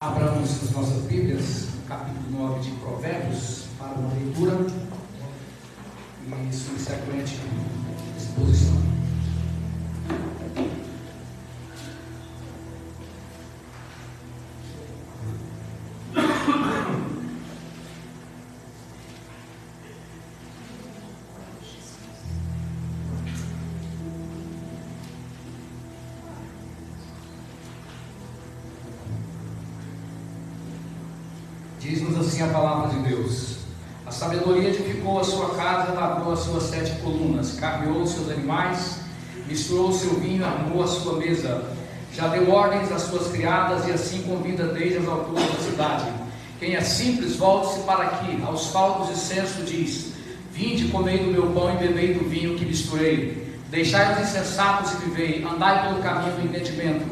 Abramos as nossas Bíblias, capítulo 9 de Provérbios, para uma leitura e subsequente exposição. Diz-nos assim a palavra de Deus: a sabedoria edificou a sua casa, lavrou as suas 7 colunas, carreou os seus animais, misturou o seu vinho, arrumou a sua mesa, já deu ordens às suas criadas, e assim convida desde as alturas da cidade. Quem é simples, volte-se para aqui, aos falcos de censo diz: vinde, comei do meu pão e bebei do vinho que misturei. Deixai os insensatos e vivei, andai pelo caminho do entendimento.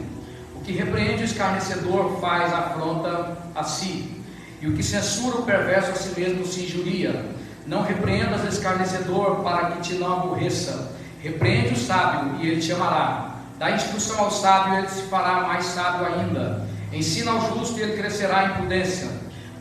O que repreende o escarnecedor faz afronta a si, e o que censura o perverso a si mesmo se injuria. Não repreendas o escarnecedor, para que te não aborreça. Repreende o sábio, e ele te amará. Dá instrução ao sábio, e ele se fará mais sábio ainda. Ensina ao justo, e ele crescerá em prudência.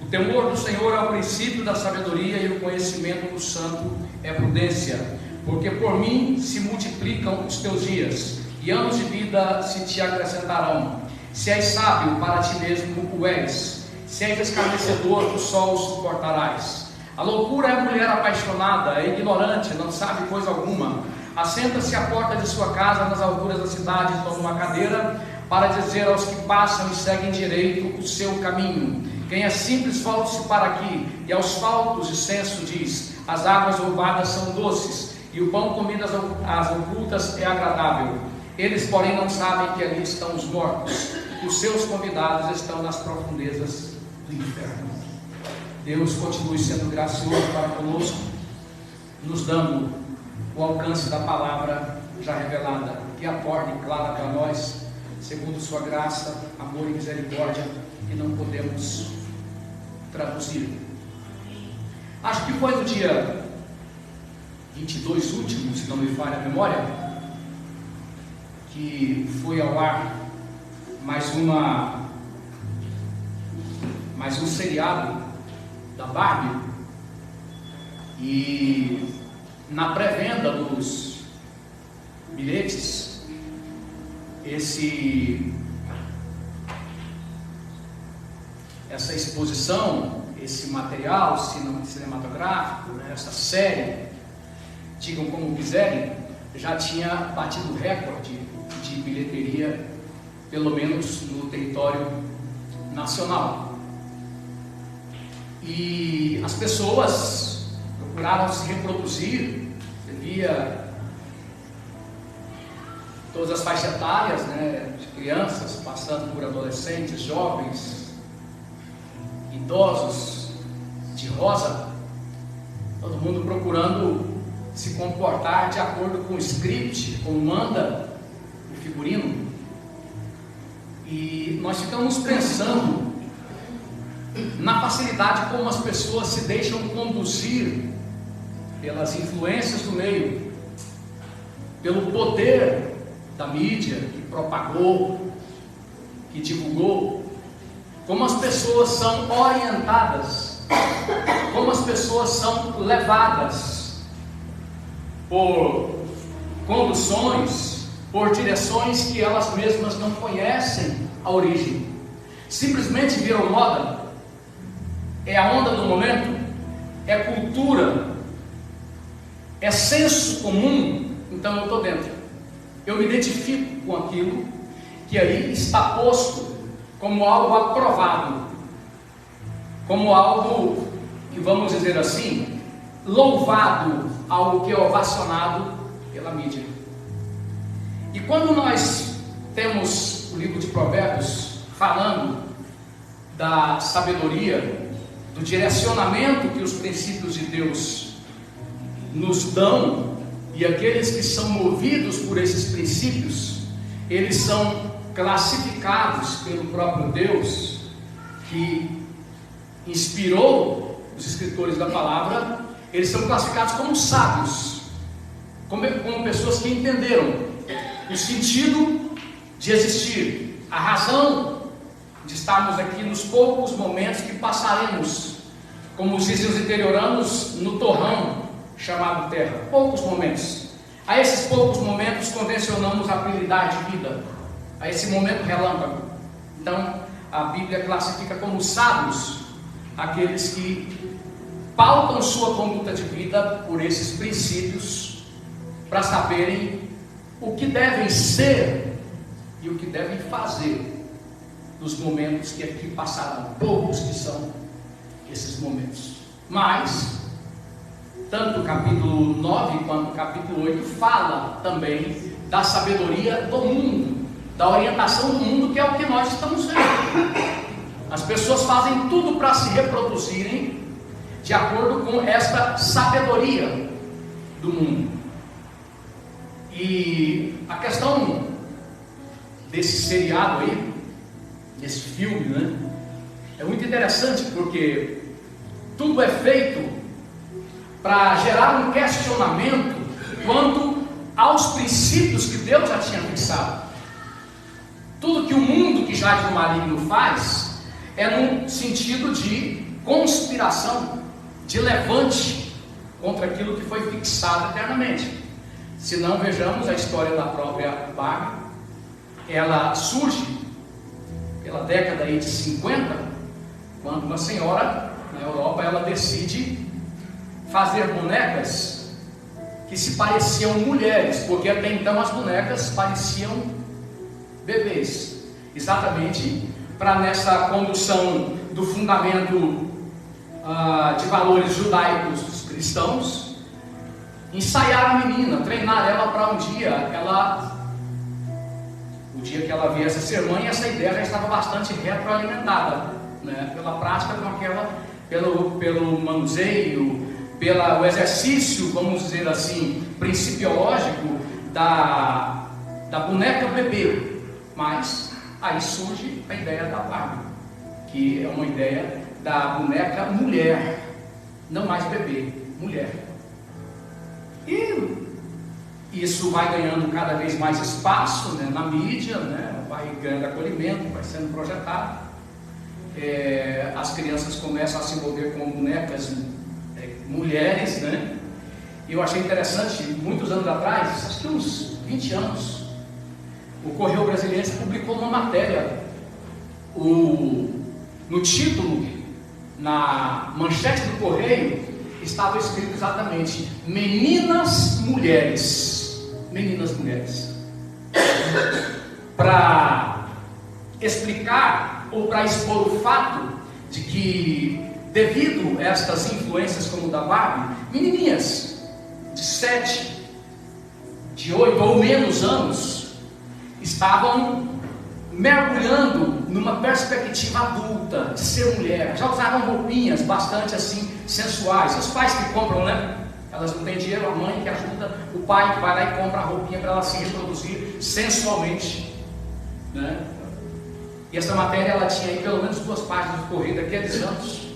O temor do Senhor é o princípio da sabedoria, e o conhecimento do santo é prudência. Porque por mim se multiplicam os teus dias, e anos de vida se te acrescentarão. Se és sábio, para ti mesmo o és. Se és escarnecedor, do sol suportarás. A loucura é a mulher apaixonada, é ignorante, não sabe coisa alguma. Assenta-se à porta de sua casa, nas alturas da cidade, toma uma cadeira, para dizer aos que passam e seguem direito o seu caminho. Quem é simples, volte-se para aqui, e aos faltos de censo diz: as águas roubadas são doces, e o pão comido às ocultas é agradável. Eles, porém, não sabem que ali estão os mortos, que os seus convidados estão nas profundezas do inferno. Deus continue sendo gracioso para conosco, nos dando o alcance da palavra já revelada, que a torne clara para nós, segundo sua graça, amor e misericórdia, que não podemos traduzir. Acho que foi no dia 22 último, se não me falha a memória, que foi ao ar mais um seriado da Barbie, e na pré-venda dos bilhetes, essa exposição, esse material cinematográfico, né, essa série, digam como quiserem, já tinha batido recorde de bilheteria, pelo menos no território nacional. E as pessoas procuraram se reproduzir. Você via todas as faixas etárias, né, de crianças passando por adolescentes, jovens, idosos, de rosa, todo mundo procurando se comportar de acordo com o script, como manda o figurino. E nós ficamos pensando na facilidade como as pessoas se deixam conduzir pelas influências do meio, pelo poder da mídia que propagou, que divulgou, como as pessoas são orientadas, como as pessoas são levadas por conduções, por direções que elas mesmas não conhecem a origem. Simplesmente viram moda, é a onda do momento, é cultura, é senso comum. Então eu estou dentro, eu me identifico com aquilo que aí está posto como algo aprovado, como algo que, vamos dizer assim, louvado, algo que é ovacionado pela mídia. E quando nós temos o livro de Provérbios falando da sabedoria, do direcionamento que os princípios de Deus nos dão, e aqueles que são movidos por esses princípios, eles são classificados pelo próprio Deus, que inspirou os escritores da palavra. Eles são classificados como sábios, como pessoas que entenderam o sentido de existir, a razão de estarmos aqui nos poucos momentos que passaremos, como dizem os interioranos, no torrão chamado terra. Poucos momentos. A esses poucos momentos convencionamos apelidar de vida, a esse momento relâmpago. Então, a Bíblia classifica como sábios aqueles que pautam sua conduta de vida por esses princípios, para saberem o que devem ser e o que devem fazer nos momentos que aqui passarão. Poucos que são esses momentos. Mas, tanto o capítulo 9 quanto o capítulo 8 fala também da sabedoria do mundo, da orientação do mundo, que é o que nós estamos vendo. As pessoas fazem tudo para se reproduzirem de acordo com esta sabedoria do mundo. E a questão desse seriado aí, desse filme, né, é muito interessante, porque tudo é feito para gerar um questionamento quanto aos princípios que Deus já tinha fixado. Tudo que o mundo que jaz no maligno faz é no sentido de conspiração, de levante contra aquilo que foi fixado eternamente. Se não, vejamos a história da própria Barbie. Ela surge pela década aí de 50, quando uma senhora na Europa, ela decide fazer bonecas que se pareciam mulheres, porque até então as bonecas pareciam bebês, exatamente para nessa condução do fundamento de valores judaicos cristãos, ensaiar a menina, treinar ela para um dia o dia que ela viesse a ser mãe. Essa ideia já estava bastante retroalimentada, né, pela prática, pelo manuseio, pelo exercício, vamos dizer assim, principiológico da boneca bebê. Mas aí surge a ideia da Barbie, que é uma ideia da boneca mulher, não mais bebê, mulher. E isso vai ganhando cada vez mais espaço, né, na mídia, né, vai ganhando acolhimento, vai sendo projetado. As crianças começam a se envolver com bonecas mulheres, né? E eu achei interessante, muitos anos atrás, acho que uns 20 anos, o Correio Brasiliense publicou uma matéria, no título, na manchete do Correio, estava escrito exatamente: meninas mulheres, para explicar ou para expor o fato de que, devido a estas influências como o da Barbie, menininhas de 7, de 8 ou menos anos estavam mergulhando numa perspectiva adulta de ser mulher. Já usaram roupinhas bastante assim sensuais. Os pais que compram, né? Elas não têm dinheiro, a mãe que ajuda, o pai que vai lá e compra a roupinha para ela se reproduzir sensualmente, né? E essa matéria, ela tinha aí pelo menos 2 páginas de corrida, daqui a 10 anos.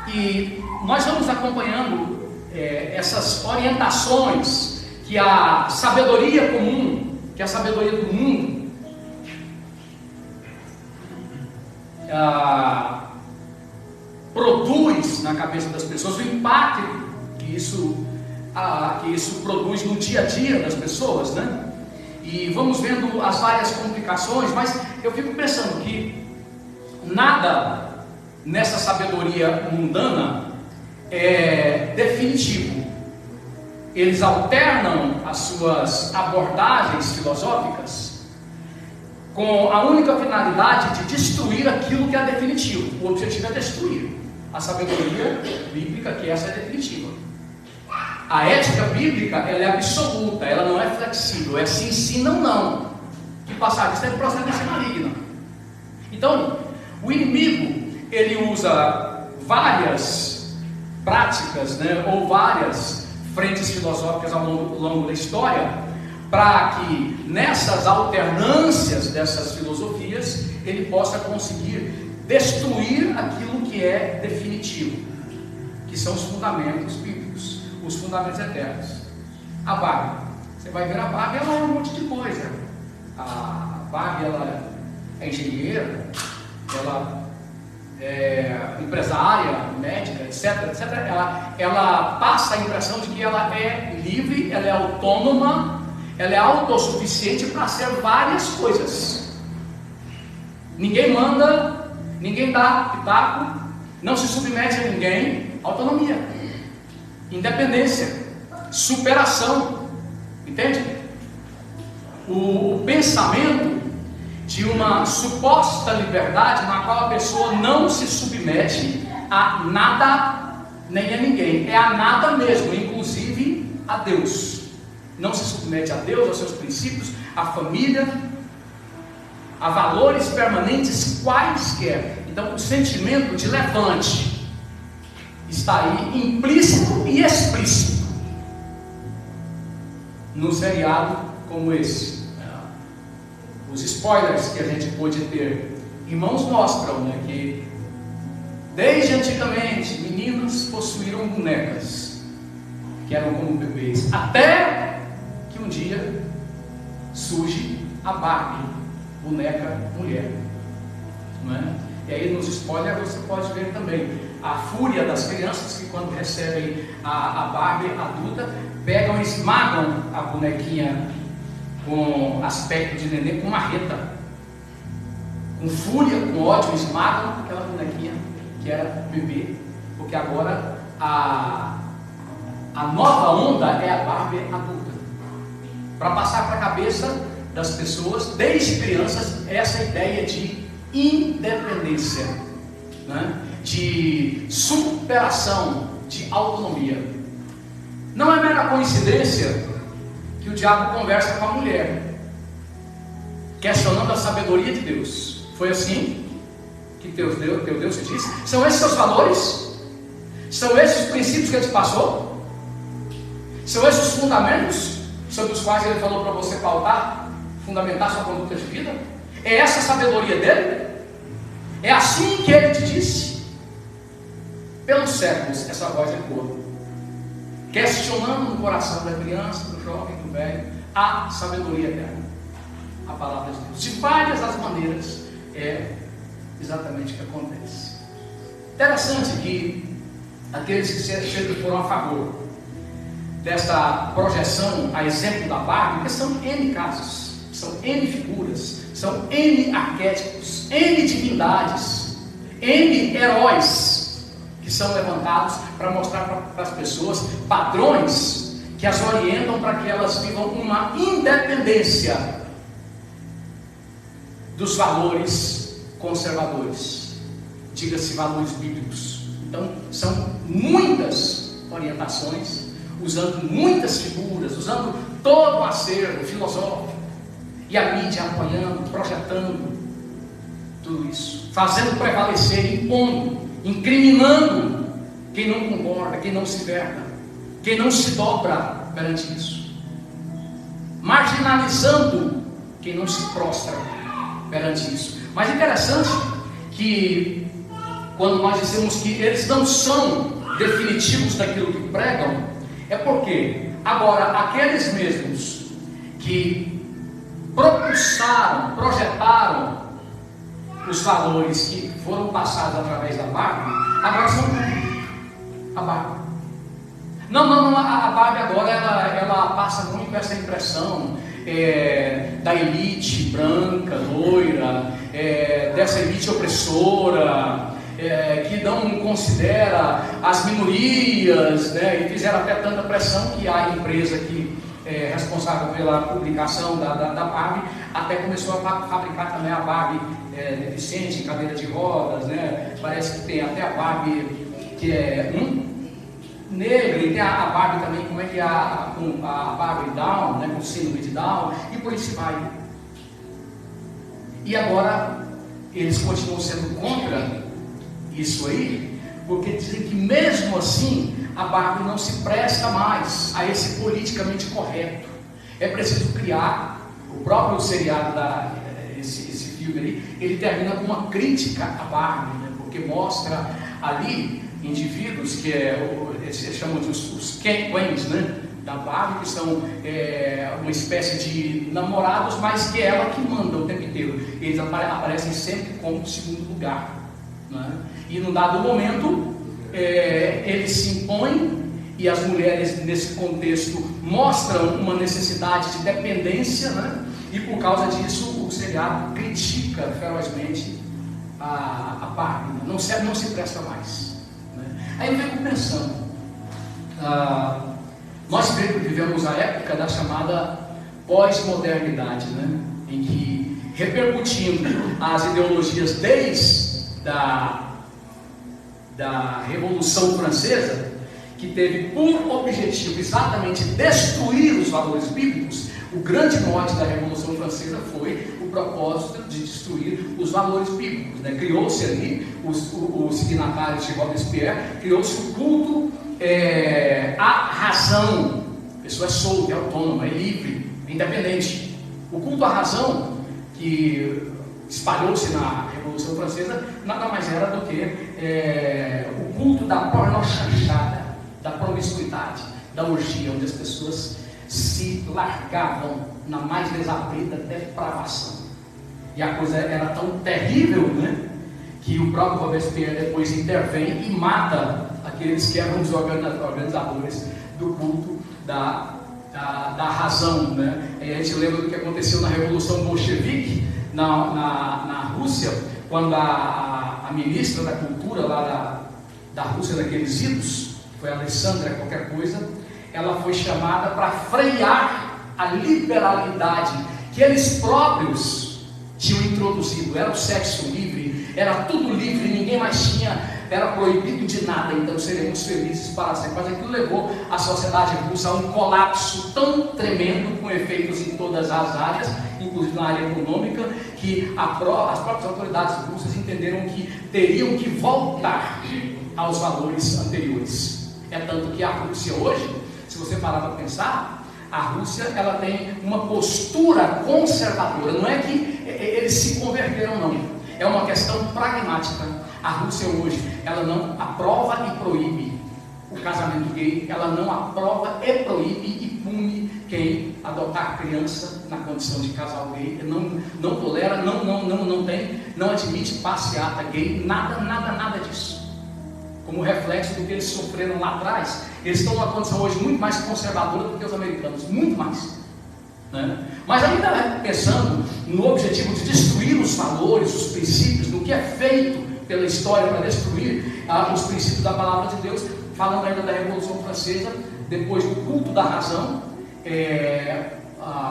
E nós vamos acompanhando essas orientações que a sabedoria comum, que a sabedoria do mundo produz na cabeça das pessoas, o impacto que isso produz no dia a dia das pessoas, né? E vamos vendo as várias complicações, mas eu fico pensando que nada nessa sabedoria mundana é definitivo. Eles alternam as suas abordagens filosóficas com a única finalidade de destruir aquilo que é definitivo. O objetivo é destruir a sabedoria bíblica, que essa é definitiva. A ética bíblica, ela é absoluta, ela não é flexível, é sim, sim, não, não. Que passar disso é procedência maligna. Então, o inimigo, ele usa várias práticas, né, ou várias frentes filosóficas ao longo da história, para que nessas alternâncias dessas filosofias, ele possa conseguir destruir aquilo que é definitivo, que são os fundamentos bíblicos, os fundamentos eternos. A Barbie, você vai ver, a Barbie, ela é um monte de coisa. A Barbie, é engenheira, ela é empresária, médica, etc, etc, ela passa a impressão de que ela é livre, ela é autônoma, ela é autossuficiente para ser várias coisas. Ninguém manda, ninguém dá pitaco, não se submete a ninguém. Autonomia, independência, superação, entende? O pensamento de uma suposta liberdade na qual a pessoa não se submete a nada nem a ninguém, é a nada mesmo, inclusive a Deus. Não se submete a Deus, aos seus princípios, à família, a valores permanentes quaisquer. Então o sentimento de levante está aí implícito e explícito num seriado como esse. Os spoilers que a gente pôde ter, irmãos, mostram, né, que desde antigamente meninos possuíram bonecas que eram como bebês, até que um dia surge a Barbie, boneca mulher, não é? E aí nos spoilers você pode ver também a fúria das crianças que, quando recebem a Barbie adulta, pegam e esmagam a bonequinha com aspecto de neném, com marreta, com fúria, com ódio, esmagam aquela bonequinha que era bebê, porque agora a nova onda é a Barbie adulta, para passar para a cabeça das pessoas, desde crianças, essa ideia de independência, né? De superação, de autonomia. Não é mera coincidência que o diabo conversa com a mulher, questionando a sabedoria de Deus. Foi assim que teu Deus te disse? São esses seus valores? São esses os princípios que ele te passou? São esses os fundamentos sobre os quais ele falou para você pautar, fundamentar sua conduta de vida? É essa a sabedoria dele? É assim que ele te disse? Pelos séculos essa voz ecoa, questionando no coração da criança, do jovem, do velho, a sabedoria eterna, a palavra de Deus. De várias as maneiras, é exatamente o que acontece. Interessante que aqueles que sempre foram a favor desta projeção, a exemplo da Barbie, porque são N casos, são N figuras, são N arquétipos, N divindades, N heróis que são levantados para mostrar para as pessoas padrões que as orientam para que elas vivam uma independência dos valores conservadores, diga-se valores bíblicos. Então são muitas orientações, usando muitas figuras, usando todo um acervo filosófico, e a mídia apoiando, projetando tudo isso, fazendo prevalecer, impondo, incriminando quem não concorda, quem não se verga, quem não se dobra perante isso, marginalizando quem não se prostra perante isso. Mas é interessante que quando nós dizemos que eles não são definitivos daquilo que pregam, é porque agora aqueles mesmos que propulsaram, projetaram os valores que foram passados através da Barbie, agora são a Barbie. Não, a Barbie agora ela passa muito essa impressão da elite branca, loira, dessa elite opressora, que não considera as minorias, né? E fizeram até tanta pressão que a empresa que é responsável pela publicação da Barbie até começou a fabricar também a Barbie deficiente, em cadeira de rodas, né? Parece que tem até a Barbie que é negra, e tem a Barbie também, como é que é a Barbie Down, né? Com síndrome de Down, e por aí se vai. E agora eles continuam sendo contra isso aí, porque dizem que mesmo assim a Barbie não se presta mais a esse politicamente correto. É preciso criar. O próprio seriado esse filme ali, ele termina com uma crítica à Barbie, né? Porque mostra ali indivíduos que eles chamam de os queens, né? Da Barbie, que são uma espécie de namorados, mas que é ela que manda o tempo inteiro. Eles aparecem sempre como segundo lugar, né? E num dado momento, eles se impõem, e as mulheres nesse contexto mostram uma necessidade de dependência, né? E por causa disso o seriado critica ferozmente a Barbie, né? Não se presta mais, né? Aí eu fico pensando, nós vivemos a época da chamada pós-modernidade, né? Em que, repercutindo as ideologias desde da Revolução Francesa, que teve por objetivo exatamente destruir os valores bíblicos, o grande mote da Revolução Francesa foi o propósito de destruir os valores bíblicos, né? Criou-se ali, os signatários de Robespierre, criou-se o culto à razão. A pessoa é solta, é autônoma, é livre, é independente. O culto à razão, que espalhou-se na Revolução Francesa, nada mais era do que o culto da pornochanchada, da promiscuidade, da orgia, onde as pessoas se largavam na mais desabrida depravação. E a coisa era tão terrível, né, que o próprio Robespierre depois intervém e mata aqueles que eram os organizadores do culto da razão, né? E a gente lembra do que aconteceu na Revolução Bolchevique na Rússia, quando a ministra da cultura lá da Rússia, daqueles idos, foi a Alessandra qualquer coisa, ela foi chamada para frear a liberalidade que eles próprios tinham introduzido. Era o sexo livre, era tudo livre, ninguém mais era proibido de nada, então seremos felizes para sempre. Mas aquilo levou a sociedade russa a um colapso tão tremendo, com efeitos em todas as áreas, inclusive na área econômica, que as próprias autoridades russas entenderam que teriam que voltar aos valores anteriores. É tanto que a Rússia hoje, se você parar para pensar, a Rússia ela tem uma postura conservadora. Não é que eles se converteram, não. É uma questão pragmática. A Rússia hoje, ela não aprova e proíbe o casamento gay, ela não aprova e proíbe e pune quem adotar criança na condição de casal gay, não tolera, não admite passeata gay, nada disso. Como reflexo do que eles sofreram lá atrás, eles estão numa condição hoje muito mais conservadora do que os americanos, muito mais, né? Mas ainda pensando no objetivo de destruir os valores, os princípios, no que é feito pela história para destruir os princípios da palavra de Deus, falando ainda da Revolução Francesa, depois do culto da razão,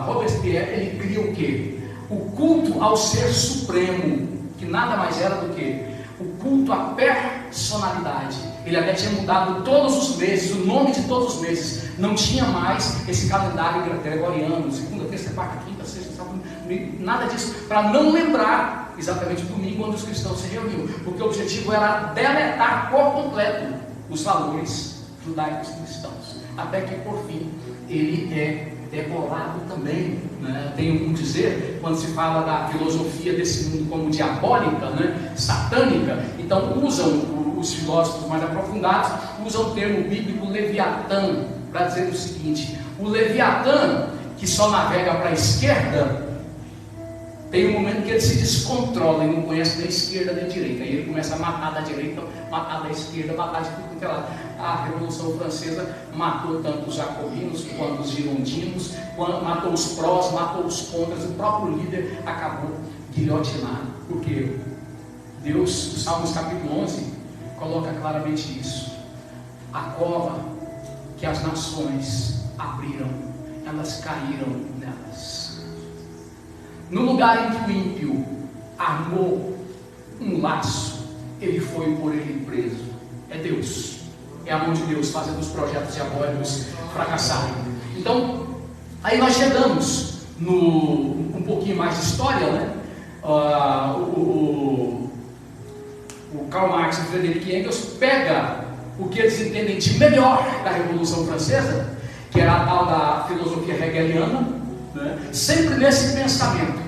Robespierre, ele cria o quê? O culto ao ser supremo, que nada mais era do que o culto à personalidade. Ele até tinha mudado todos os meses, o nome de todos os meses. Não tinha mais esse calendário gregoriano, segunda, terça, quarta, quinta, sexta, sábado, domingo, nada disso, para não lembrar exatamente o domingo onde os cristãos se reuniam, porque o objetivo era deletar por completo os valores judaicos cristãos, até que por fim ele é decorado também, né? Tem um dizer, quando se fala da filosofia desse mundo como diabólica, né? Satânica, então usam os filósofos mais aprofundados, usam o termo bíblico Leviatã, para dizer o seguinte: o Leviatã, que só navega para a esquerda, tem um momento que ele se descontrola e não conhece nem esquerda nem direita, aí ele começa a matar da direita, matar da esquerda, matar de tudo quanto é lado. A Revolução Francesa matou tanto os jacobinos quanto os girondinos, matou os prós, matou os contras, o próprio líder acabou guilhotinado, porque Deus, o Salmos capítulo 11, coloca claramente isso: a cova que as nações abriram, elas caíram nelas. No lugar em que o ímpio armou um laço, ele foi por ele preso. É Deus, é a mão de Deus fazendo os projetos diabólicos fracassarem. Então, aí nós chegamos um pouquinho mais de história, né? O Karl Marx e o Friedrich Engels pega o que eles entendem de melhor da Revolução Francesa, que era a tal da filosofia hegeliana, né? Sempre nesse pensamento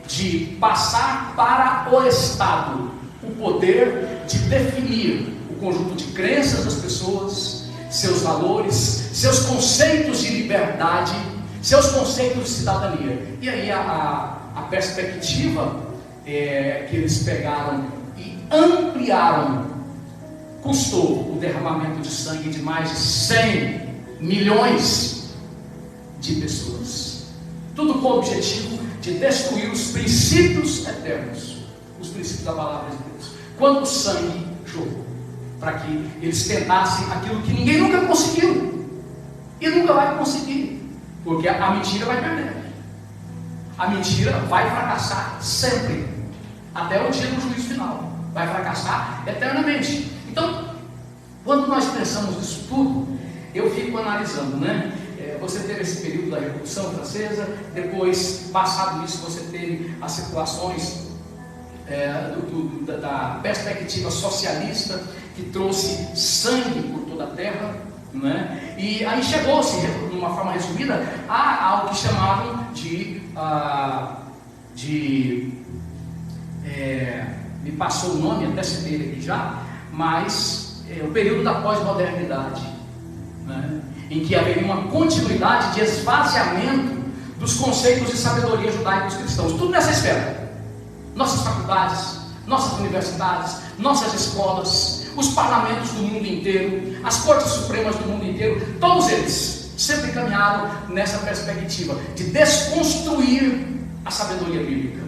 de passar para o Estado o poder de definir o conjunto de crenças das pessoas, seus valores, seus conceitos de liberdade, seus conceitos de cidadania. E aí a a perspectiva que eles pegaram e ampliaram, custou o derramamento de sangue de mais de 100 milhões de pessoas. Tudo com o objetivo de destruir os princípios eternos, os princípios da palavra de Deus. Quando o sangue jorrou, para que eles tentassem aquilo que ninguém nunca conseguiu e nunca vai conseguir, porque a mentira vai perder. A mentira vai fracassar sempre, até o dia do juízo final. Vai fracassar eternamente. Então, quando nós pensamos nisso tudo, eu fico analisando, né? Você teve esse período da Revolução Francesa, depois, passado isso, você teve as situações da perspectiva socialista, que trouxe sangue por toda a terra, né? E aí chegou-se, de uma forma resumida, a algo que chamavam me passou o nome, até citei ele aqui já, mas o período da pós-modernidade, né? Em que haveria uma continuidade de esvaziamento dos conceitos de sabedoria judaicos cristãos, tudo nessa esfera. Nossas faculdades, nossas universidades, nossas escolas, os parlamentos do mundo inteiro, as cortes supremas do mundo inteiro, todos eles sempre caminharam nessa perspectiva de desconstruir a sabedoria bíblica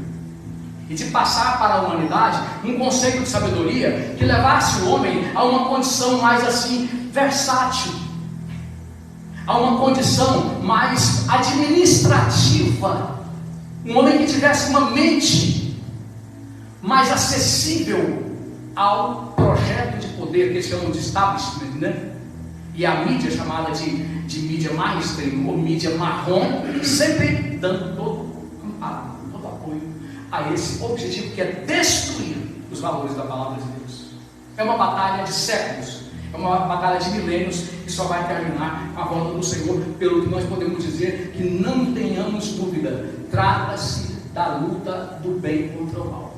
e de passar para a humanidade um conceito de sabedoria que levasse o homem a uma condição mais assim, versátil, a uma condição mais administrativa, um homem que tivesse uma mente mais acessível ao projeto de poder que eles chamam de establishment, né? E a mídia chamada de mídia mainstream ou mídia marrom, sempre dando todo amparo, todo apoio a esse objetivo que é destruir os valores da palavra de Deus. É uma batalha de séculos, é uma batalha de milênios que só vai terminar com a volta do Senhor, pelo que nós podemos dizer que não tenhamos dúvida, trata-se da luta do bem contra o mal,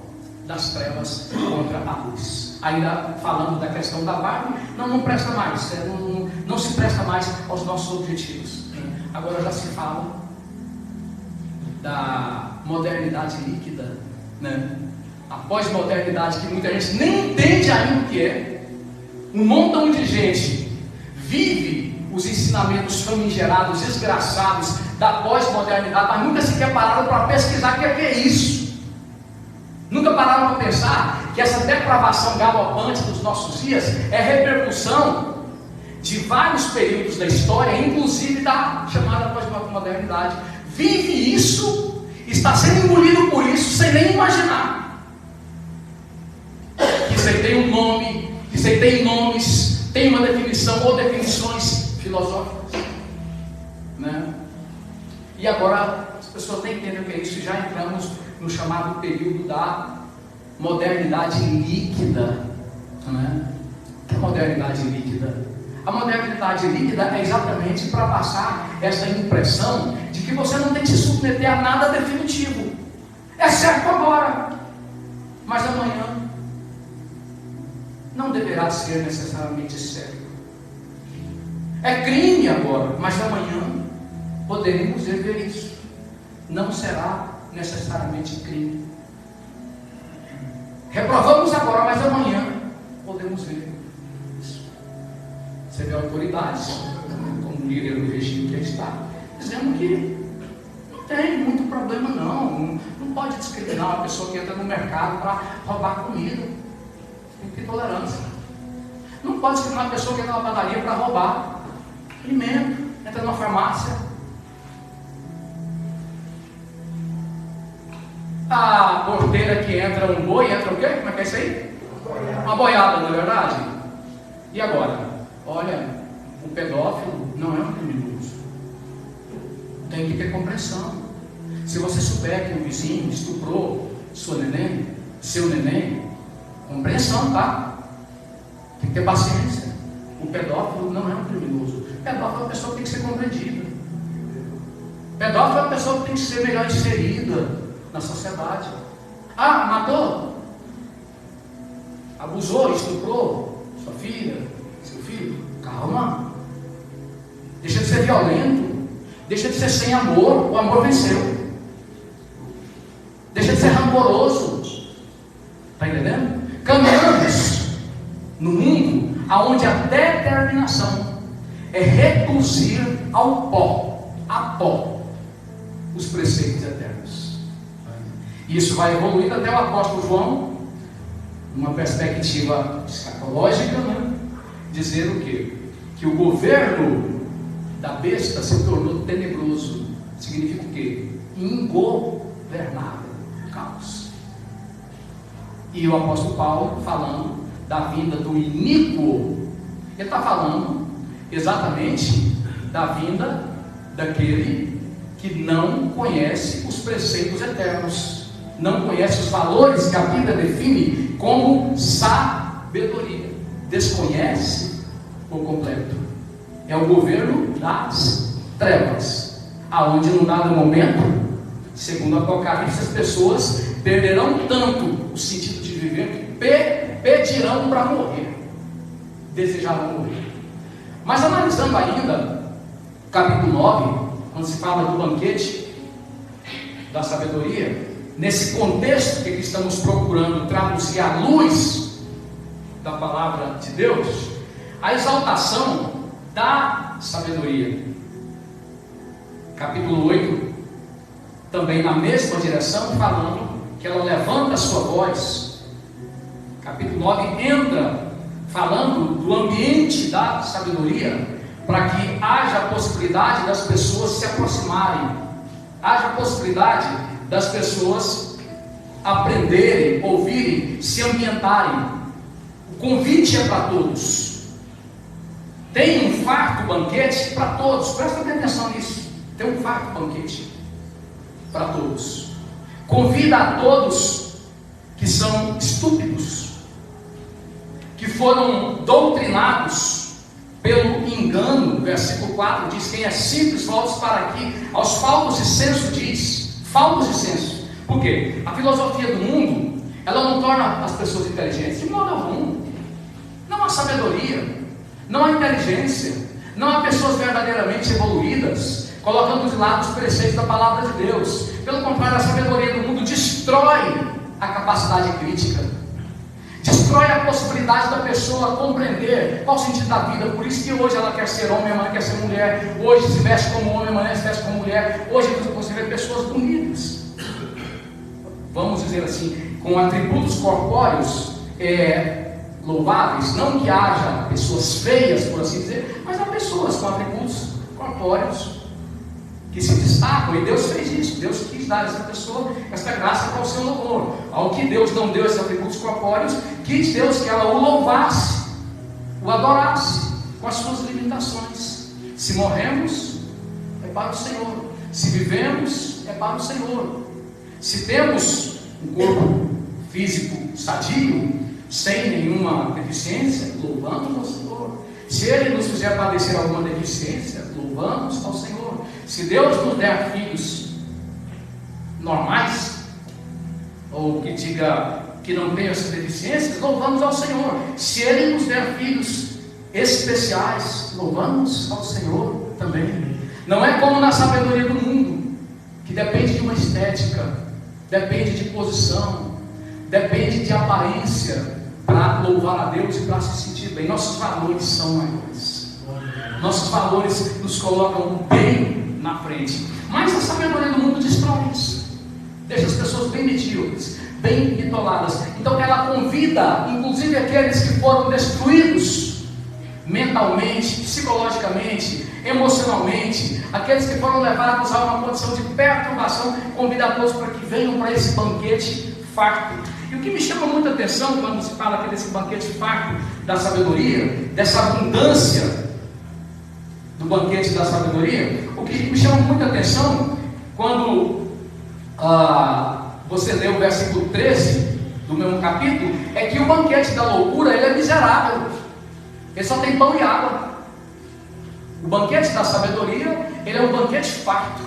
das trevas contra a luz. Ainda falando da questão da Barbie, não presta mais, não se presta mais aos nossos objetivos. Agora já se fala da modernidade líquida, né? A pós-modernidade que muita gente nem entende ainda o que é. Um montão de gente vive os ensinamentos famigerados, desgraçados da pós-modernidade, mas nunca sequer pararam para pesquisar o que é isso. Nunca pararam para pensar que essa depravação galopante dos nossos dias é repercussão de vários períodos da história, inclusive da chamada pós-modernidade. Vive isso, está sendo engolido por isso, sem nem imaginar. Que isso aí tem um nome, que isso aí tem nomes, tem uma definição ou definições filosóficas, né? E agora as pessoas nem entendem o que é isso, e já entramos no chamado período da modernidade líquida, né? Que é a modernidade líquida? A modernidade líquida é exatamente para passar essa impressão de que você não tem que se submeter a nada definitivo. É certo agora, mas amanhã não deverá ser necessariamente certo. É crime agora, mas amanhã poderemos ver isso. Não será necessariamente crime. Reprovamos agora, mas amanhã podemos ver isso. Você vê autoridades, como líder do regime que está, dizendo que não tem muito problema não pode discriminar uma pessoa que entra no mercado para roubar comida. Tem que ter tolerância. Não pode discriminar uma pessoa que entra na padaria para roubar alimento, entra numa farmácia. A porteira que entra um boi, entra o quê? Como é que é isso aí? Uma boiada, não é verdade? E agora? Olha, o pedófilo não é um criminoso. Tem que ter compreensão. Se você souber que o vizinho estuprou seu neném, compreensão, tá? Tem que ter paciência. O pedófilo não é um criminoso. O pedófilo é uma pessoa que tem que ser compreendida. O pedófilo é uma pessoa que tem que ser melhor inserida na sociedade. Ah, matou, abusou, estuprou sua filha, seu filho. Calma, deixa de ser violento, deixa de ser sem amor. O amor venceu. amoroso. Está entendendo? Caminhamos no mundo onde a determinação é reduzir ao pó, a pó, os preceitos eternos. Isso vai evoluir até o apóstolo João, numa perspectiva escatológica, né? Dizer o quê? Que o governo da besta se tornou tenebroso. Significa o quê? Ingovernável, caos. E o apóstolo Paulo falando da vinda do iníquo, ele está falando exatamente da vinda daquele que não conhece os preceitos eternos, não conhece os valores que a Bíblia define como sabedoria, desconhece por completo. É o governo das trevas, aonde num dado momento, segundo o Apocalipse, as pessoas perderão tanto o sentido de viver que pedirão para morrer, desejarão morrer. Mas analisando ainda capítulo 9, quando se fala do banquete da sabedoria, nesse contexto que estamos procurando traduzir à luz da palavra de Deus, a exaltação da sabedoria. Capítulo 8, também na mesma direção, falando que ela levanta a sua voz. Capítulo 9 entra falando do ambiente da sabedoria, para que haja a possibilidade das pessoas se aproximarem, haja a possibilidade das pessoas aprenderem, ouvirem, se ambientarem. O convite é para todos. Tem um farto banquete para todos, presta atenção nisso. Tem um farto banquete para todos. Convida a todos que são estúpidos, que foram doutrinados pelo engano. Versículo 4 diz: quem é simples, volte para aqui. Aos faltos de senso diz, faltos de senso. Por quê? A filosofia do mundo, ela não torna as pessoas inteligentes de modo algum. Não há sabedoria, não há inteligência, não há pessoas verdadeiramente evoluídas, colocando de lado os preceitos da palavra de Deus. Pelo contrário, a sabedoria do mundo destrói a capacidade crítica, destrói a possibilidade da pessoa compreender qual o sentido da vida. Por isso que hoje ela quer ser homem, amanhã quer ser mulher. Hoje se veste como homem, amanhã se veste como mulher. Hoje você vê pessoas bonitas, vamos dizer assim, com atributos corpóreos louváveis. Não que haja pessoas feias, por assim dizer, mas há pessoas com atributos corpóreos que se destacam, e Deus fez isso. Deus quis dar a essa pessoa essa graça para o seu louvor. Ao que Deus não deu esses atributos corpóreos, quis Deus que ela o louvasse, o adorasse, com as suas limitações. Se morremos, é para o Senhor. Se vivemos, é para o Senhor. Se temos um corpo físico sadio, sem nenhuma deficiência, louvamos ao Senhor. Se Ele nos fizer padecer alguma deficiência, louvamos ao Senhor. Se Deus nos der filhos normais, ou que diga que não tenham essas deficiências, louvamos ao Senhor. Se Ele nos der filhos especiais, louvamos ao Senhor também. Não é como na sabedoria do mundo, que depende de uma estética, depende de posição, depende de aparência para louvar a Deus e para se sentir bem. Nossos valores são maiores, nossos valores nos colocam bem na frente. Mas a sabedoria do mundo destrói isso, deixa as pessoas bem medíocres, bem bitoladas. Então ela convida inclusive aqueles que foram destruídos mentalmente, psicologicamente, emocionalmente, aqueles que foram levados a uma condição de perturbação, convida a todos para que venham para esse banquete farto. E o que me chama muita atenção quando se fala aqui desse banquete farto da sabedoria, dessa abundância do banquete da sabedoria, o que me chama muita atenção quando você lê o versículo 13 do mesmo capítulo, é que o banquete da loucura, ele é miserável, ele só tem pão e água. O banquete da sabedoria, ele é um banquete farto,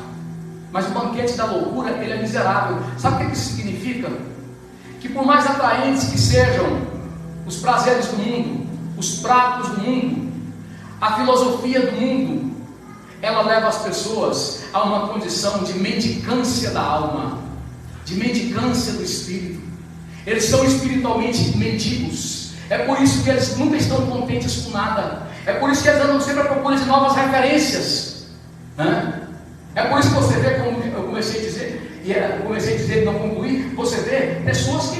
mas o banquete da loucura, ele é miserável. Sabe o que isso significa? Que por mais atraentes que sejam os prazeres do mundo, os pratos do mundo, a filosofia do mundo, ela leva as pessoas a uma condição de mendicância da alma. de mendicância do espírito. Eles são espiritualmente mendigos. É por isso que eles nunca estão contentes com nada. É por isso que eles andam sempre à procura de novas referências, né? É por isso que você vê, como eu comecei a dizer, e não concluí, você vê pessoas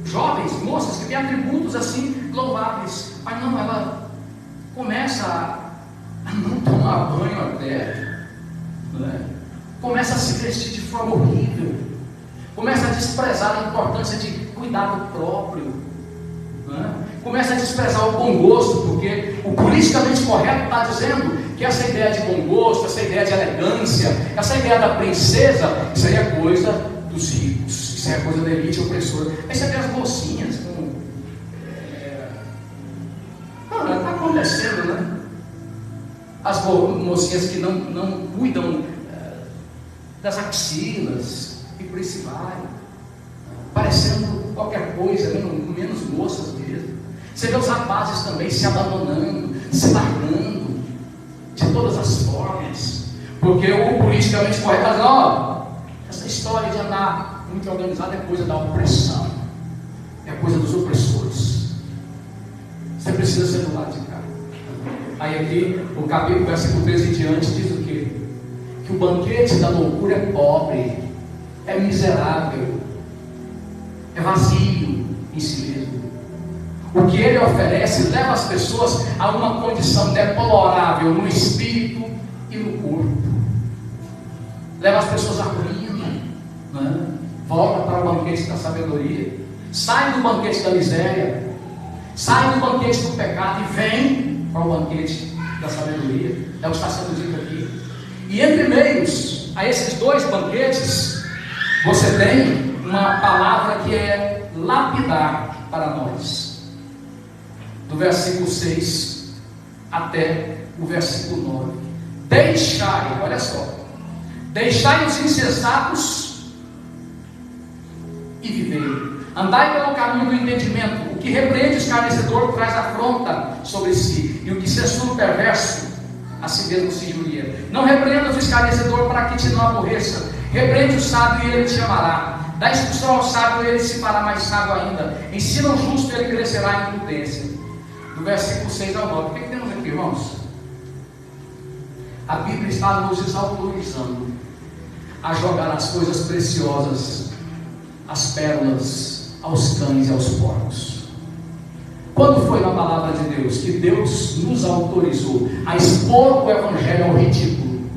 jovens, moças, que têm atributos assim louváveis, mas não, ela começa a não tomar banho até, né? Começa a se vestir de forma horrível, começa a desprezar a importância de cuidado próprio, né? Começa a desprezar o bom gosto, porque o politicamente correto está dizendo que essa ideia de bom gosto, essa ideia de elegância, essa ideia da princesa, isso aí é coisa dos ricos, isso aí é coisa da elite opressora. Aí você vê as mocinhas como... Não, está acontecendo, né? As mocinhas que não cuidam das axilas, e por isso vai, parecendo qualquer coisa, menos moças mesmo. Você vê os rapazes também se abandonando, se largando, de todas as formas, porque o politicamente correto está dizendo, essa história de andar muito organizado é coisa da opressão, é coisa dos opressores. Você precisa ser do lado de cá. Aí aqui, o capítulo, versículo 13 em diante, diz o quê? Que o banquete da loucura é pobre, é miserável, é vazio em si mesmo. O que ele oferece leva as pessoas a uma condição deplorável no espírito e no corpo. Leva as pessoas à ruína, né? Volta para o banquete da sabedoria, sai do banquete da miséria, sai do banquete do pecado e vem para o banquete da sabedoria. É o que está sendo dito aqui. E entre meios a esses dois banquetes, você tem uma palavra que é lapidar para nós. Do versículo 6 até o versículo 9. Deixai, olha só, deixai os insensatos e vivei. Andai pelo caminho do entendimento. O que repreende o escarnecedor traz afronta sobre si, e o que censura o perverso, a si mesmo se injuria. Não repreendas o escarnecedor para que te não aborreça. Repreende o sábio e ele te amará. Dá instrução ao sábio e ele se fará mais sábio ainda. Ensina o justo e ele crescerá em prudência. Do versículo 6 ao 9. O que temos aqui, irmãos? A Bíblia está nos desautorizando a jogar as coisas preciosas, as pérolas, aos cães e aos porcos. Quando foi na palavra de Deus que Deus nos autorizou a expor o Evangelho ao ridículo?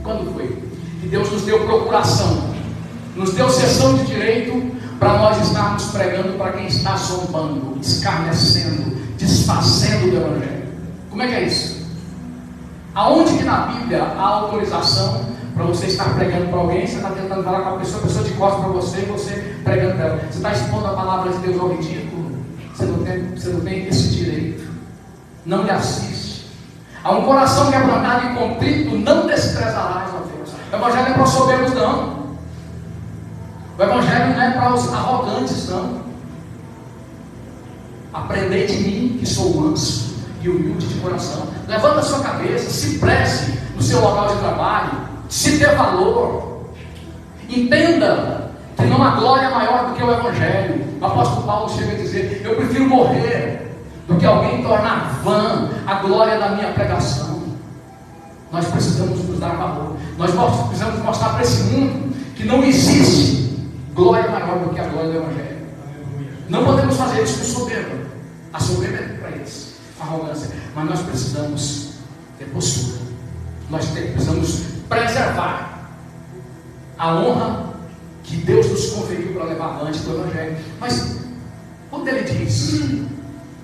Quando foi? Que Deus nos deu procuração, nos deu sessão de direito para nós estarmos pregando para quem está zombando, escarnecendo, desfazendo do Evangelho. Como é que é isso? Aonde que na Bíblia há autorização para você estar pregando para alguém? Você está tentando falar com a pessoa de costas para você e você pregando para ela. Você está expondo a palavra de Deus ao ridículo. Você não tem esse direito. Não lhe assiste. A um coração quebrantado e contrito não desprezarás, ó Deus. O Evangelho não é para os soberbos, não. O Evangelho não é para os arrogantes, não. Aprendei de mim, que sou manso e humilde de coração. Levanta a sua cabeça, se preze no seu local de trabalho, se dê valor. Entenda que não há glória maior do que o Evangelho. O apóstolo Paulo chega a dizer: eu prefiro morrer do que alguém tornar vã a glória da minha pregação. Nós precisamos nos dar valor. Nós precisamos mostrar para esse mundo que não existe glória maior do que a glória do Evangelho. Não podemos fazer isso com soberba. A soberba é para eles, a arrogância. Mas nós precisamos ter postura. Nós precisamos preservar a honra que Deus nos conferiu para levar avante do Evangelho. Mas quando ele diz: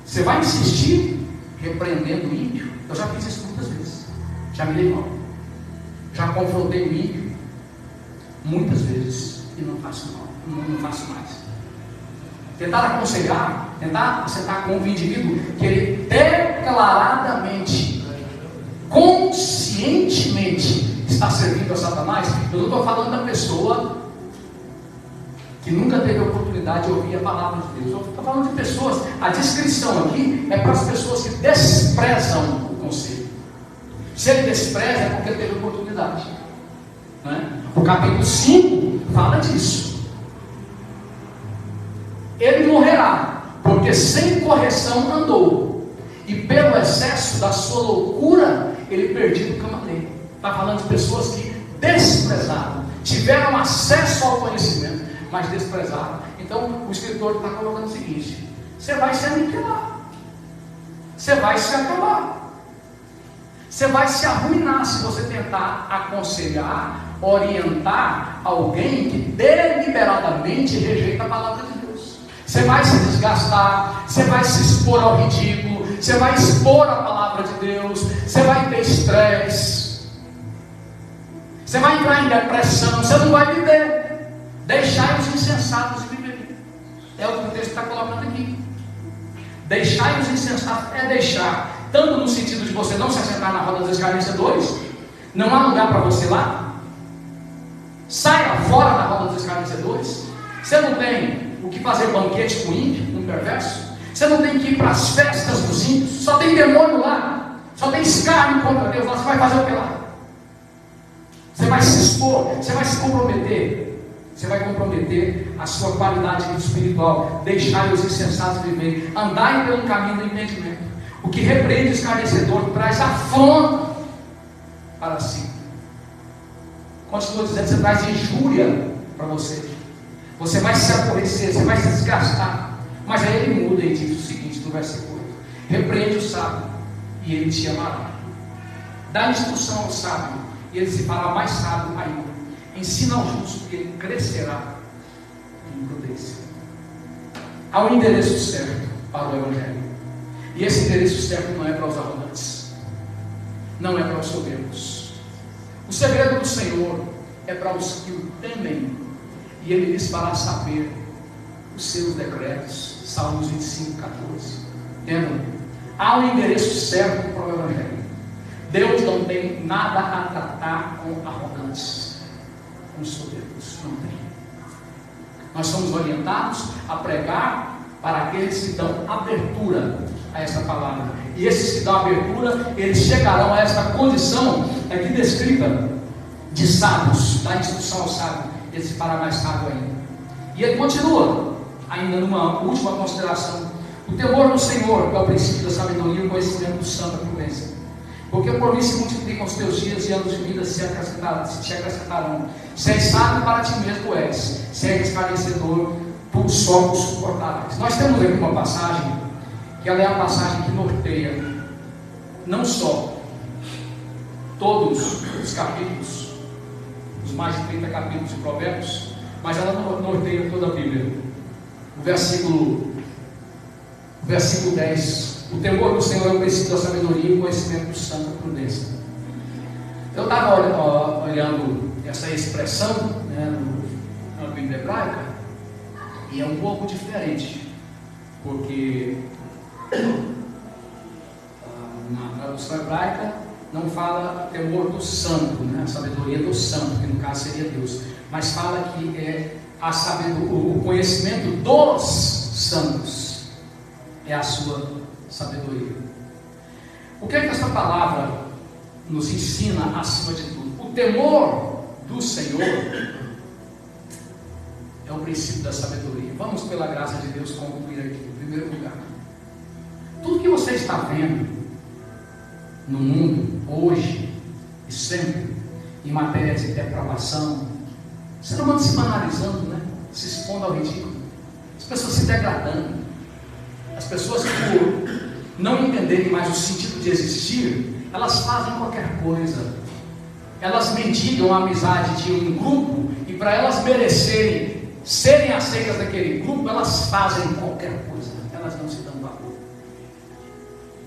você vai insistir repreendendo o ímpio? Eu já fiz isso muitas vezes. Já me dei mal. Já confrontei o ímpio muitas vezes e não faço mal. Não faço mais. Tentar aconselhar, tentar sentar com um indivíduo que ele declaradamente, conscientemente está servindo a Satanás. Eu não estou falando da pessoa que nunca teve a oportunidade de ouvir a palavra de Deus. Eu estou falando de pessoas. A descrição aqui é para as pessoas que desprezam o conselho. Se ele despreza é porque teve oportunidade, né? O capítulo 5 fala disso. Ele morrerá, porque sem correção andou, e pelo excesso da sua loucura, ele perdido o camaleio. Está falando de pessoas que desprezaram, tiveram acesso ao conhecimento, mas desprezaram. Então o escritor está colocando o seguinte: você vai se aniquilar, você vai se acabar, você vai se arruinar se você tentar aconselhar, orientar alguém que deliberadamente rejeita a palavra de Deus. Você vai se desgastar, você vai se expor ao ridículo, você vai expor a palavra de Deus, você vai ter estresse, você vai entrar em depressão, você não vai viver. Deixai os insensatos viver. É o que o texto está colocando aqui. Deixai os insensatos, é deixar, tanto no sentido de você não se assentar na roda dos escarnecedores, não há lugar para você lá. Saia fora da roda dos escarnecedores. Você não tem o que fazer banquete com o ímpio, um perverso. Você não tem que ir para as festas dos ímpios. Só tem demônio lá, só tem escárnio contra Deus lá. Você vai fazer o que lá? Você vai se expor, você vai se comprometer. Você vai comprometer a sua qualidade espiritual. Deixai os insensatos viver. Andai pelo caminho do entendimento. O que repreende o escarnecedor traz afronta para si. Continua dizendo, você traz injúria para você. Você vai se aborrecer, você vai se desgastar. Mas aí ele muda e diz o seguinte no versículo 8: repreende o sábio e ele te amará. Dá instrução ao sábio e ele se fará mais sábio ainda. Ensina ao justo e ele crescerá em prudência. Há um endereço certo para o Evangelho. E esse endereço certo não é para os arrogantes, não é para os soberbos. O segredo do Senhor é para os que o temem, e ele lhes fará saber os seus decretos. Salmos 25, 14. Entendam? Há um endereço certo para o Evangelho. Deus não tem nada a tratar com arrogantes, com soberbos. Não tem. Nós somos orientados a pregar para aqueles que dão abertura a essa palavra. E esses que dão abertura, eles chegarão a essa condição aqui descrita de sábios. Dá instrução ao sábio, ele se fará mais sábio ainda. E ele continua, ainda numa última consideração: o temor do Senhor é o princípio da sabedoria e o conhecimento do santo da prudência. Porque por mim se multiplicam os teus dias e anos de vida se te acrescentarão. Se és sábio, para ti mesmo és. Se és esclarecedor, tu só o suportarás. Nós temos aqui uma passagem, que ela é a passagem que norteia não só todos os capítulos, os mais de 30 capítulos de Provérbios, mas ela norteia toda a Bíblia. O versículo 10: o temor do Senhor é o princípio da sabedoria e o conhecimento do santo da prudência. Eu estava olhando essa expressão, né, na Bíblia hebraica, e é um pouco diferente, porque na tradução hebraica não fala temor do santo, né, a sabedoria do santo, que no caso seria Deus, mas fala que é a sabedoria, o conhecimento dos santos é a sua sabedoria. O que é que essa palavra nos ensina acima de tudo? O temor do Senhor é o princípio da sabedoria. Vamos, pela graça de Deus, concluir aqui. Em primeiro lugar, tudo que você está vendo no mundo, hoje e sempre, em matéria de depravação, o ser humano se banalizando, né? Se expondo ao ridículo, as pessoas se degradando, as pessoas, por não entenderem mais o sentido de existir, elas fazem qualquer coisa, elas mendigam a amizade de um grupo, e para elas merecerem serem aceitas daquele grupo, elas fazem qualquer coisa, elas não se dão valor.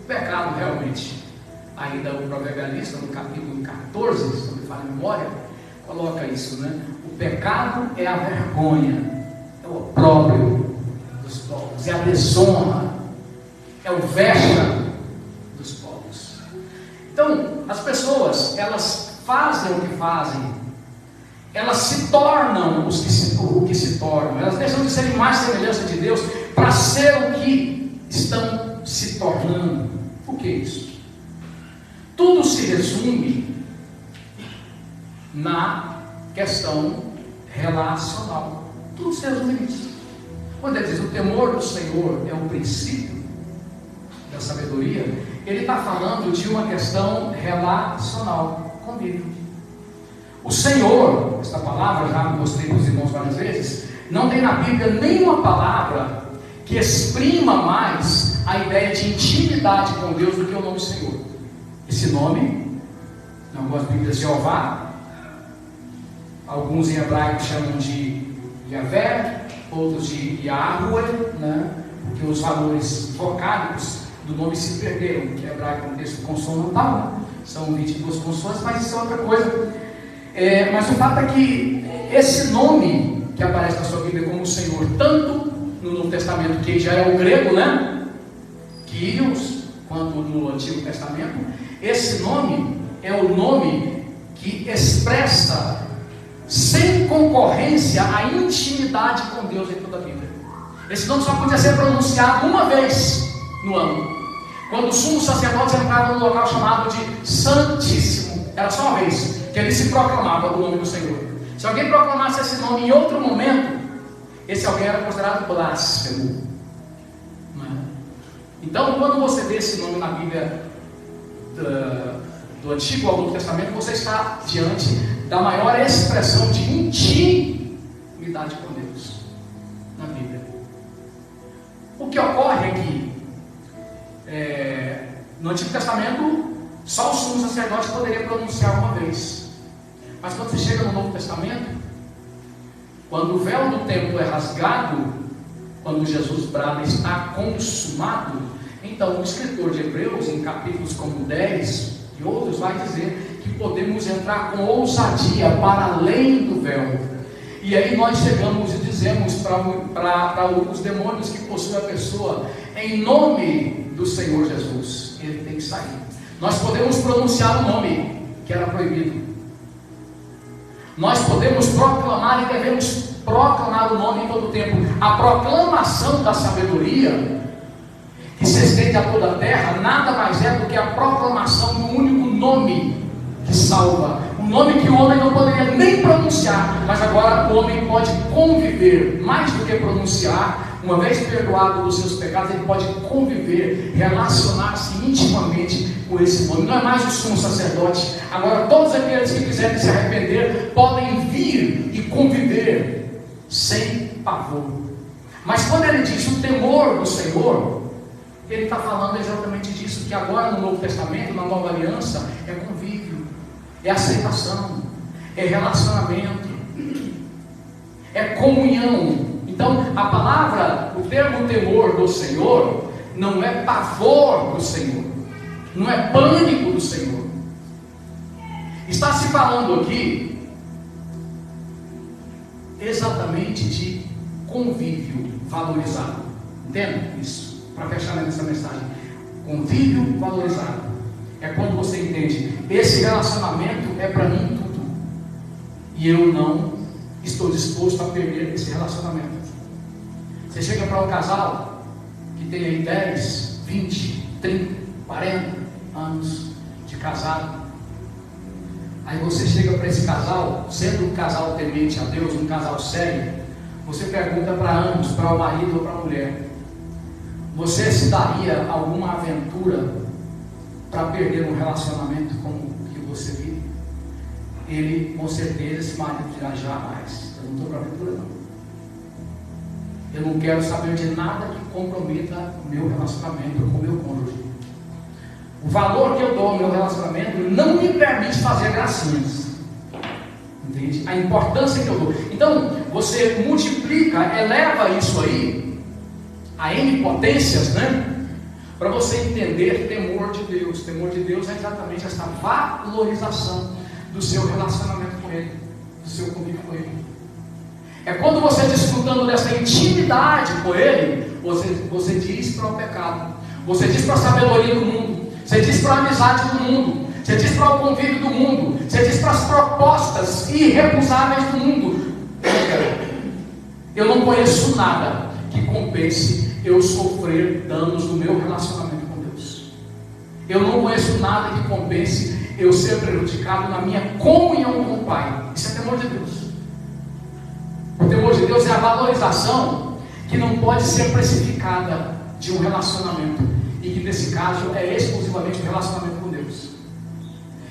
O pecado realmente, ainda o proverbialista no capítulo 14, se não me falha a memória, coloca isso, né? O pecado é a vergonha, é o opróbrio dos povos, é a desonra, é o vexa dos povos. Então, as pessoas, elas fazem o que fazem, elas se tornam o que se tornam, elas deixam de serem mais semelhança de Deus para ser o que estão se tornando. O que é isso? Tudo se resume na questão relacional. Tudo se resume nisso. Quando ele diz o temor do Senhor é o princípio da sabedoria, ele está falando de uma questão relacional, convívio. O Senhor, esta palavra, já mostrei para os irmãos várias vezes, não tem na Bíblia nenhuma palavra que exprima mais a ideia de intimidade com Deus do que o nome Senhor. Esse nome, em algumas Bíblias, Jeová, alguns em hebraico chamam de Yahvé, outros de Yahweh, né? Porque os valores vocálicos do nome se perderam, que hebraico é um texto consonantal, né? São 22 consoantes, mas isso é outra coisa. Mas o fato é que esse nome que aparece na sua Bíblia como Senhor, tanto no Novo Testamento, que já é o grego, né? Kyrios, quanto no Antigo Testamento, esse nome é o nome que expressa sem concorrência a intimidade com Deus em toda a Bíblia. Esse nome só podia ser pronunciado uma vez no ano, quando o sumo sacerdote entrava no local chamado de Santíssimo. Era só uma vez que ele se proclamava o nome do Senhor. Se alguém proclamasse esse nome em outro momento, esse alguém era considerado blasfemo. Não é? Então, quando você vê esse nome na Bíblia do Antigo ao Novo Testamento, você está diante da maior expressão de intimidade com Deus na Bíblia. O que ocorre é que no Antigo Testamento só o sumo sacerdote poderia pronunciar uma vez, mas quando você chega no Novo Testamento, quando o véu do templo é rasgado, quando Jesus brada está consumado, então o escritor de Hebreus, em capítulos como 10 e outros, vai dizer que podemos entrar com ousadia para além do véu. E aí nós chegamos e dizemos para os demônios que possuem a pessoa, em nome do Senhor Jesus, ele tem que sair. Nós podemos pronunciar o nome que era proibido. Nós podemos proclamar e devemos proclamar o nome em todo o tempo. A proclamação da sabedoria, que se estende a toda a terra, nada mais é do que a proclamação do único nome que salva. Um nome que o homem não poderia nem pronunciar, mas agora o homem pode conviver, mais do que pronunciar. Uma vez perdoado dos seus pecados, ele pode conviver, relacionar-se intimamente com esse nome. Não é mais o sumo sacerdote. Agora todos aqueles que quiserem se arrepender podem vir e conviver sem pavor. Mas quando ele diz o temor do Senhor, ele está falando exatamente disso, que agora no Novo Testamento, na Nova Aliança, é convívio, é aceitação, é relacionamento, é comunhão. Então a palavra, o termo temor do Senhor, não é pavor do Senhor, não é pânico do Senhor. Está se falando aqui exatamente de convívio valorizado. Entenda isso, para fechar nessa mensagem. Convívio valorizado é quando você entende, esse relacionamento é para mim tudo, e eu não estou disposto a perder esse relacionamento. Você chega para um casal que tem aí 10, 20, 30, 40 anos de casado. Aí você chega para esse casal, sendo um casal temente a Deus, um casal sério, você pergunta para ambos, para o marido ou para a mulher: você se daria alguma aventura para perder um relacionamento como o que você vive? Ele, com certeza, esse marido dirá: jamais, eu não estou para aventura não. Eu não quero saber de nada que comprometa o meu relacionamento com o meu cônjuge. O valor que eu dou ao meu relacionamento não me permite fazer gracinhas. Entende? A importância que eu dou. Então, você multiplica, eleva isso aí a N potências, né? Para você entender temor de Deus. Temor de Deus é exatamente essa valorização do seu relacionamento com Ele, do seu convívio com Ele. É quando você, desfrutando dessa intimidade com Ele, você diz para o pecado, você diz para a sabedoria do mundo, você diz para a amizade do mundo, você diz para o convívio do mundo, você diz para as propostas irrecusáveis do mundo: eu não conheço nada que compense eu sofrer danos no meu relacionamento com Deus. Eu não conheço nada que compense eu ser prejudicado na minha comunhão com o Pai. Isso é temor de Deus. O temor de Deus é a valorização que não pode ser precificada de um relacionamento, e que nesse caso é exclusivamente um relacionamento com Deus.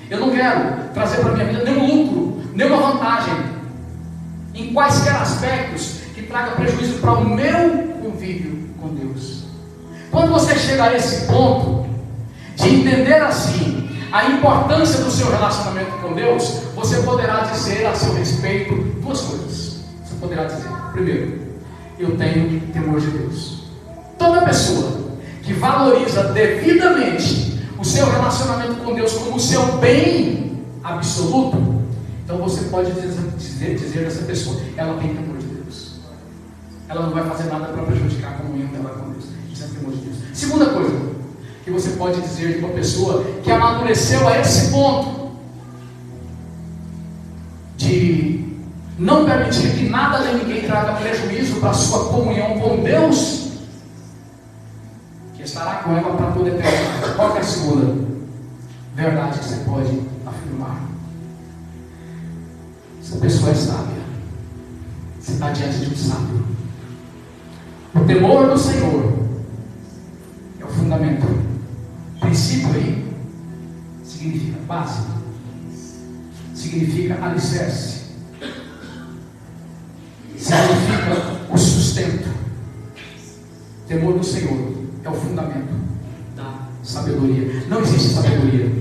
Eu não quero trazer para a minha vida nenhum lucro, nenhuma vantagem, em quaisquer aspectos, que traga prejuízo para o meu convívio com Deus. Quando você chega a esse ponto de entender assim a importância do seu relacionamento com Deus, você poderá dizer a seu respeito duas coisas. Você poderá dizer: primeiro, eu tenho temor de Deus. Toda pessoa que valoriza devidamente o seu relacionamento com Deus como o seu bem absoluto, então você pode dizer dessa pessoa: ela tem temor de Deus. Ela não vai fazer nada para prejudicar a comunhão dela com Deus. Isso é temor de Deus. Segunda coisa que você pode dizer de uma pessoa que amadureceu a esse ponto de não permitir que nada nem ninguém traga prejuízo para a sua comunhão com Deus, que estará com ela para toda a eternidade. Qual é a segunda verdade que você pode afirmar? Essa pessoa é sábia. Você está diante de um sábio. O temor do Senhor é o fundamento. Princípio aí significa base, significa alicerce, significa o sustento. O temor do Senhor é o fundamento da sabedoria. Não existe sabedoria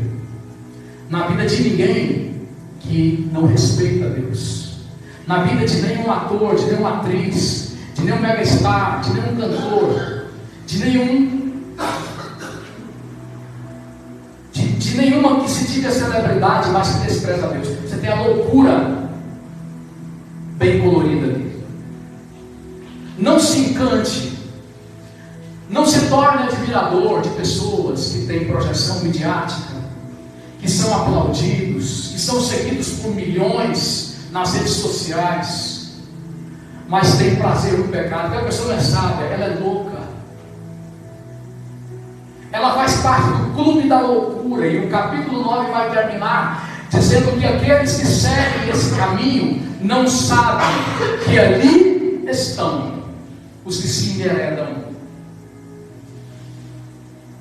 na vida de ninguém que não respeita Deus, na vida de nenhum ator, de nenhuma atriz, de nenhum megastar, de nenhum cantor, de nenhuma que se diga celebridade, mas que despreza a Deus. Você tem a loucura bem colorida dele. Não se encante, não se torne admirador de pessoas que têm projeção midiática, que são aplaudidos, que são seguidos por milhões nas redes sociais, mas tem prazer no pecado. Porque a pessoa não é sábia, ela é louca. Ela faz parte do clube da loucura. E o capítulo 9 vai terminar dizendo que aqueles que seguem esse caminho não sabem que ali estão os que se enveredam.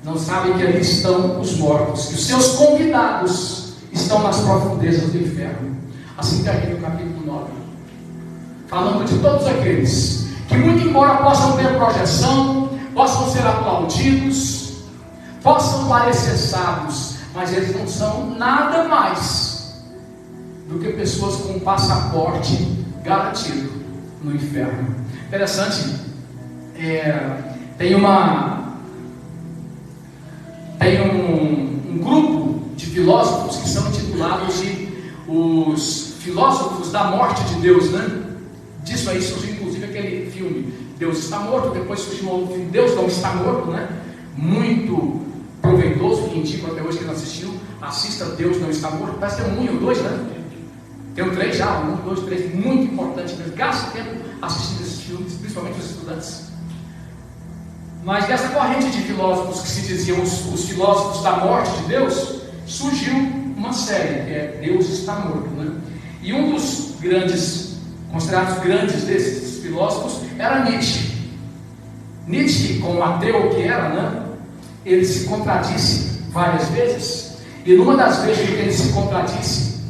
Não sabem que ali estão os mortos, que os seus convidados estão nas profundezas do inferno. Assim termina o capítulo 9, falando de todos aqueles que, muito embora possam ter projeção, possam ser aplaudidos, possam parecer sábios, mas eles não são nada mais do que pessoas com um passaporte garantido no inferno. Interessante, tem um grupo de filósofos que são intitulados de os filósofos da morte de Deus, né? Disso aí surgiu inclusive aquele filme Deus Está Morto. Depois surgiu um outro filme, Deus Não Está Morto, né? Muito proveitoso, que indico até hoje que não assistiu, assista Deus Não Está Morto. Parece que tem um 1 e 2, né? Tem um 3 já, 1, 2, 3, muito importante mesmo. Gaste tempo assistindo esses filmes, principalmente os estudantes. Mas dessa corrente de filósofos que se diziam os filósofos da morte de Deus, surgiu uma série que é Deus Está Morto, né? E um dos grandes, considerados grandes desses filósofos, era Nietzsche. Nietzsche, como ateu que era, né? Ele se contradisse várias vezes, e numa das vezes que ele se contradisse,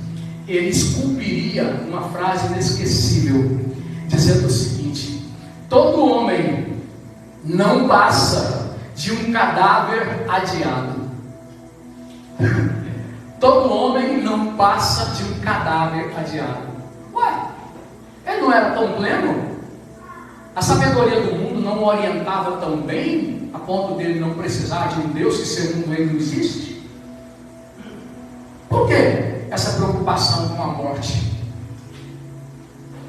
ele esculpiria uma frase inesquecível, dizendo o seguinte: todo homem não passa de um cadáver adiado. Todo homem não passa de um cadáver adiado. Ué, ele não era tão pleno? A sabedoria do mundo não o orientava tão bem a ponto dele não precisar de um Deus que segundo ele não existe? Por que essa preocupação com a morte?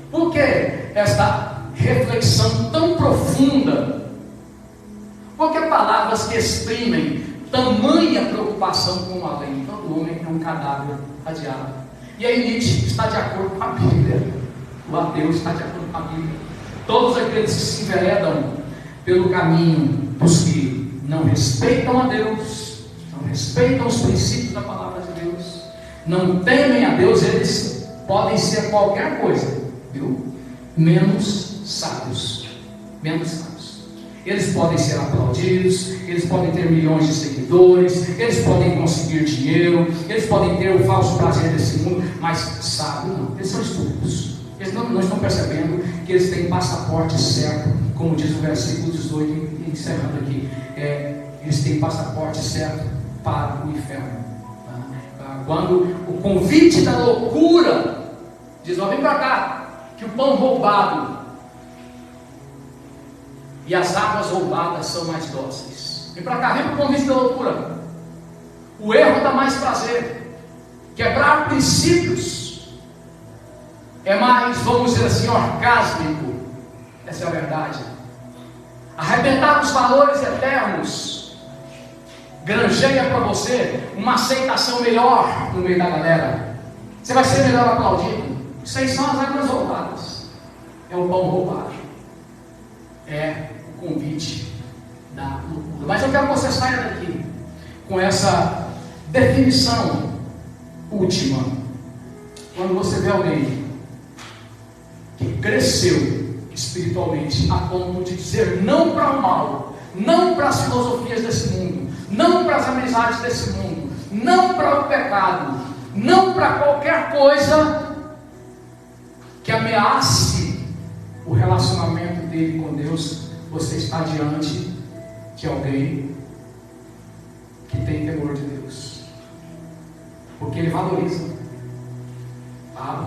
Por que esta reflexão tão profunda? Por que palavras que exprimem tamanha preocupação com o além? Todo homem é um cadáver adiado. E aí Nietzsche está de acordo com a Bíblia. O ateu está de acordo com a Bíblia. Todos aqueles que se enveredam pelo caminho dos que não respeitam a Deus, não respeitam os princípios da palavra de Deus, não temem a Deus, eles podem ser qualquer coisa, viu? menos sábios. Menos sábios. Eles podem ser aplaudidos, eles podem ter milhões de seguidores, eles podem conseguir dinheiro, eles podem ter o falso prazer desse mundo, mas sábio não, eles são estúpidos. Eles não estão percebendo que eles têm passaporte certo, como diz o versículo 18, encerrando aqui, eles têm passaporte certo para o inferno. Quando o convite da loucura diz: ó, vem para cá, que o pão roubado e as águas roubadas são mais dóceis. Vem para cá, vem para o convite da loucura. O erro dá mais prazer. Quebrar princípios é mais, vamos dizer assim, orgásmico. Essa é a verdade. Arrebentar os valores eternos granjeia para você uma aceitação melhor no meio da galera. Você vai ser melhor aplaudido. Isso aí são as águas roubadas. É o pão roubado. É o convite da loucura. Mas eu quero que você saia daqui com essa definição última. Quando você vê alguém que cresceu espiritualmente a ponto de dizer não para o mal, não para as filosofias desse mundo, não para as amizades desse mundo, não para o pecado, não para qualquer coisa que ameace o relacionamento dele com Deus, você está diante de alguém que tem temor de Deus, porque ele valoriza.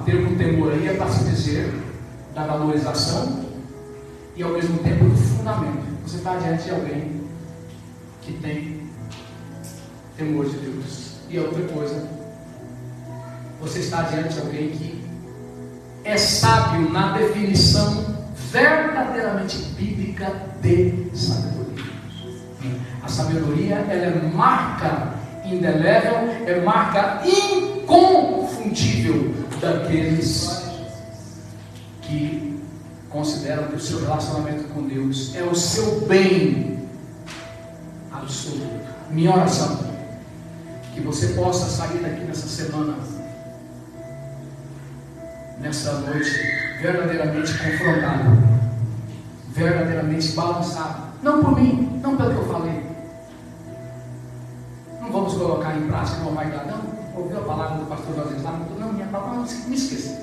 O termo temor aí é para se dizer da valorização e ao mesmo tempo do fundamento. Você está diante de alguém que tem temor de Deus. E a outra coisa, você está diante de alguém que é sábio na definição verdadeiramente bíblica de sabedoria. A sabedoria, ela é marca indelével, é marca inconfundível daqueles que consideram que o seu relacionamento com Deus é o seu bem absoluto. Minha oração, que você possa sair daqui nessa semana, nessa noite, verdadeiramente confrontado, verdadeiramente balançado, não por mim, não pelo que eu falei. Não vamos colocar em prática, não vai dar, não. Ouviu a palavra do pastor José lá? Não, minha palavra não me esqueça.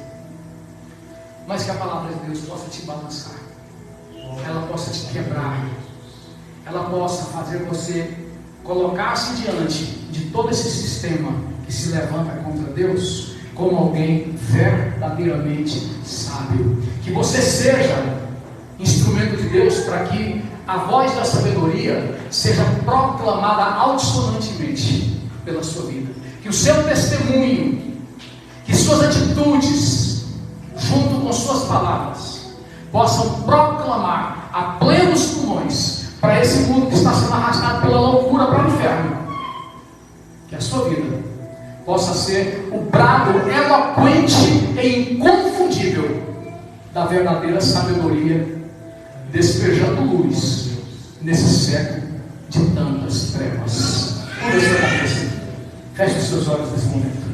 Mas que a palavra de Deus possa te balançar, ela possa te quebrar, ela possa fazer você colocar-se diante de todo esse sistema que se levanta contra Deus, como alguém verdadeiramente sábio. Que você seja instrumento de Deus para que a voz da sabedoria seja proclamada altissonantemente pela sua vida. Que o seu testemunho, que suas atitudes, junto com suas palavras, possam proclamar a plenos pulmões para esse mundo que está sendo arrastado pela loucura para o inferno. Que a sua vida possa ser o brado eloquente e inconfundível da verdadeira sabedoria, despejando luz nesse século de tantas trevas. Vamos orar. Feche os seus olhos nesse momento.